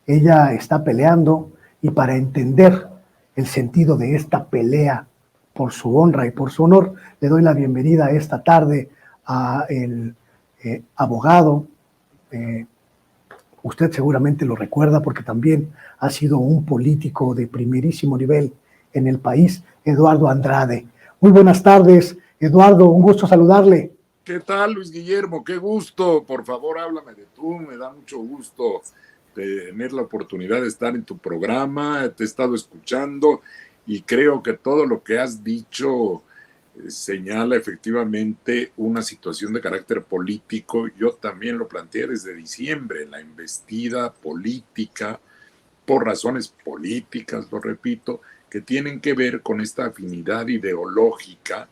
Ella está peleando y para entender el sentido de esta pelea por su honra y por su honor, le doy la bienvenida esta tarde a el abogado. Usted seguramente lo recuerda porque también ha sido un político de primerísimo nivel en el país, Eduardo Andrade. Muy buenas tardes, Eduardo, un gusto saludarle. ¿Qué tal, Luis Guillermo? Qué gusto. Por favor, háblame de tú. Me da mucho gusto tener la oportunidad de estar en tu programa. Te he estado escuchando y creo que todo lo que has dicho señala efectivamente una situación de carácter político. Yo también lo planteé desde diciembre, la embestida política, por razones políticas, lo repito, que tienen que ver con esta afinidad ideológica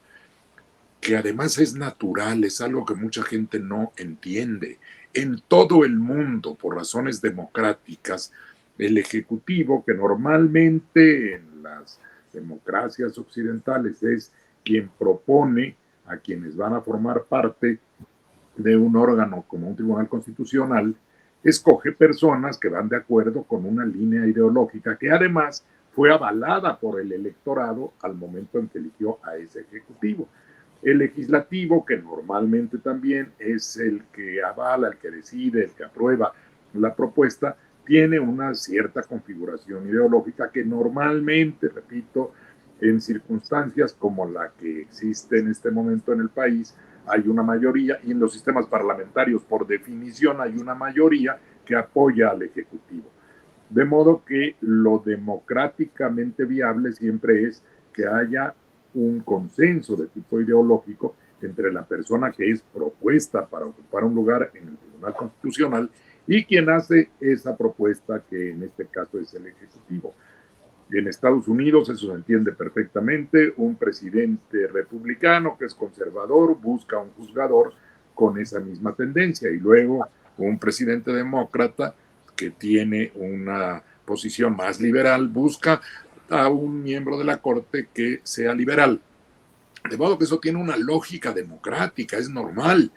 que además es natural, es algo que mucha gente no entiende. En todo el mundo, por razones democráticas, el Ejecutivo, que normalmente en las democracias occidentales es quien propone a quienes van a formar parte de un órgano como un tribunal constitucional, escoge personas que van de acuerdo con una línea ideológica que además fue avalada por el electorado al momento en que eligió a ese Ejecutivo. El legislativo, que normalmente también es el que avala, el que decide, el que aprueba la propuesta, tiene una cierta configuración ideológica que normalmente, repito, en circunstancias como la que existe en este momento en el país, hay una mayoría, y en los sistemas parlamentarios, por definición, hay una mayoría que apoya al Ejecutivo. De modo que lo democráticamente viable siempre es que haya un consenso de tipo ideológico entre la persona que es propuesta para ocupar un lugar en el Tribunal Constitucional y quien hace esa propuesta, que en este caso es el Ejecutivo. En Estados Unidos eso se entiende perfectamente. Un presidente republicano que es conservador busca un juzgador con esa misma tendencia, y luego un presidente demócrata que tiene una posición más liberal busca a un miembro de la Corte que sea liberal. De modo que eso tiene una lógica democrática, es normal.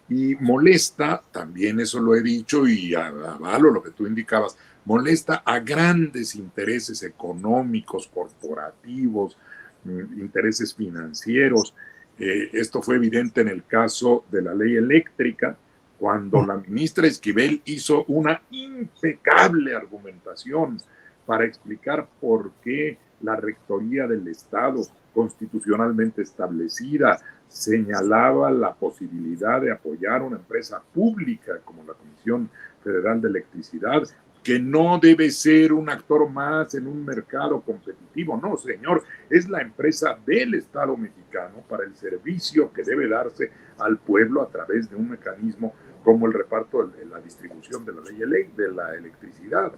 Y molesta, también eso lo he dicho y avalo lo que tú indicabas, molesta a grandes intereses económicos, corporativos, intereses financieros. Esto fue evidente en el caso de la ley eléctrica, cuando la ministra Esquivel hizo una impecable argumentación para explicar por qué la rectoría del Estado constitucionalmente establecida señalaba la posibilidad de apoyar una empresa pública como la Comisión Federal de Electricidad, que no debe ser un actor más en un mercado competitivo. No, señor, es la empresa del Estado mexicano para el servicio que debe darse al pueblo a través de un mecanismo como el reparto de la distribución de la electricidad.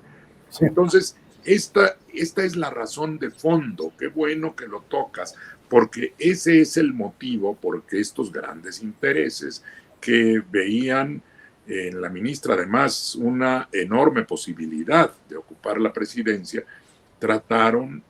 Sí. Entonces, esta es la razón de fondo. Qué bueno que lo tocas, porque ese es el motivo por que estos grandes intereses que veían en la ministra además una enorme posibilidad de ocupar la presidencia, trataron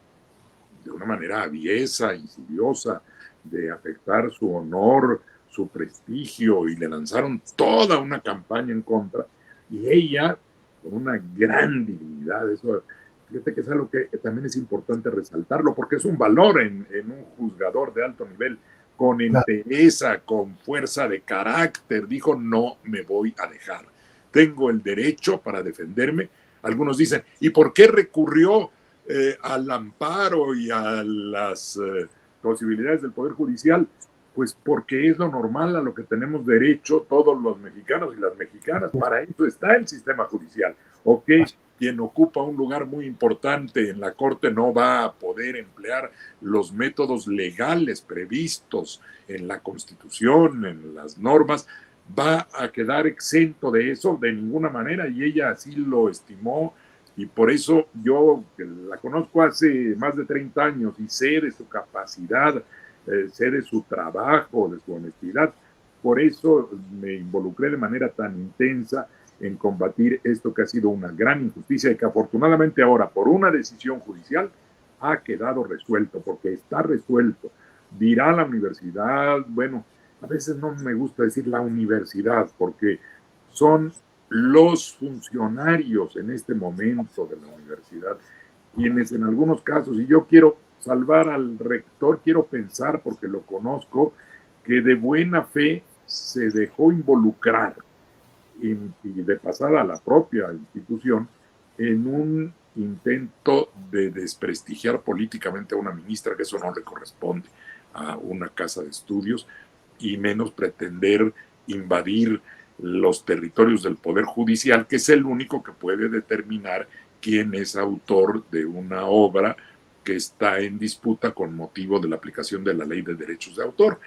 de una manera aviesa, insidiosa, de afectar su honor, su prestigio, y le lanzaron toda una campaña en contra, y ella, con una gran dignidad, eso, fíjate que es algo que también es importante resaltarlo, porque es un valor en un juzgador de alto nivel, con entereza, con fuerza de carácter, dijo: no me voy a dejar, tengo el derecho para defenderme. Algunos dicen: ¿y por qué recurrió al amparo y a las posibilidades del Poder Judicial? Pues porque es lo normal, a lo que tenemos derecho todos los mexicanos y las mexicanas. Para eso está el sistema judicial. Ok, quien ocupa un lugar muy importante en la Corte no va a poder emplear los métodos legales previstos en la Constitución, en las normas, va a quedar exento de eso de ninguna manera, y ella así lo estimó. Y por eso yo, que la conozco hace más de 30 años y sé de su capacidad, sé de su trabajo, de su honestidad, por eso me involucré de manera tan intensa en combatir esto que ha sido una gran injusticia, y que afortunadamente ahora, por una decisión judicial, ha quedado resuelto, porque está resuelto. Dirá la universidad, bueno, a veces no me gusta decir la universidad, porque son los funcionarios en este momento de la universidad, quienes en algunos casos, y yo quiero salvar al rector, quiero pensar, porque lo conozco, que de buena fe se dejó involucrar y de pasada a la propia institución en un intento de desprestigiar políticamente a una ministra, que eso no le corresponde a una casa de estudios, y menos pretender invadir los territorios del Poder Judicial, que es el único que puede determinar quién es autor de una obra que está en disputa con motivo de la aplicación de la Ley de Derechos de Autor.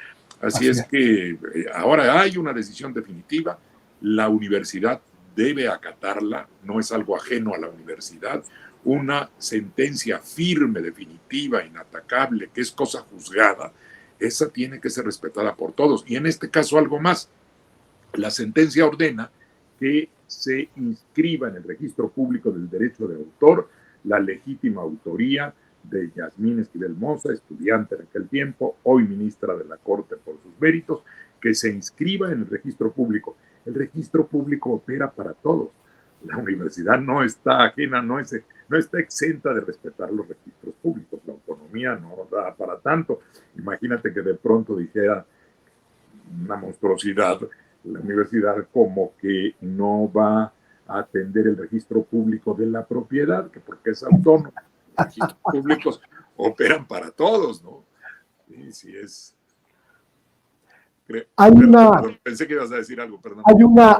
Así es que ahora hay una decisión definitiva, la universidad debe acatarla, no es algo ajeno a la universidad, una sentencia firme, definitiva, inatacable, que es cosa juzgada, esa tiene que ser respetada por todos. Y en este caso algo más, la sentencia ordena que se inscriba en el registro público del derecho de autor la legítima autoría de Yasmín Esquivel Moza, estudiante en aquel tiempo, hoy ministra de la Corte por sus méritos, que se inscriba en el registro público. El registro público opera para todos. La universidad no está ajena, no está exenta de respetar los registros públicos. La autonomía no da para tanto. Imagínate que de pronto dijera una monstruosidad la universidad como que no va a atender el registro público de la propiedad, que porque es autónomo. Los registros públicos operan para todos, ¿no? Sí es. Pensé que ibas a decir algo, perdón. Hay una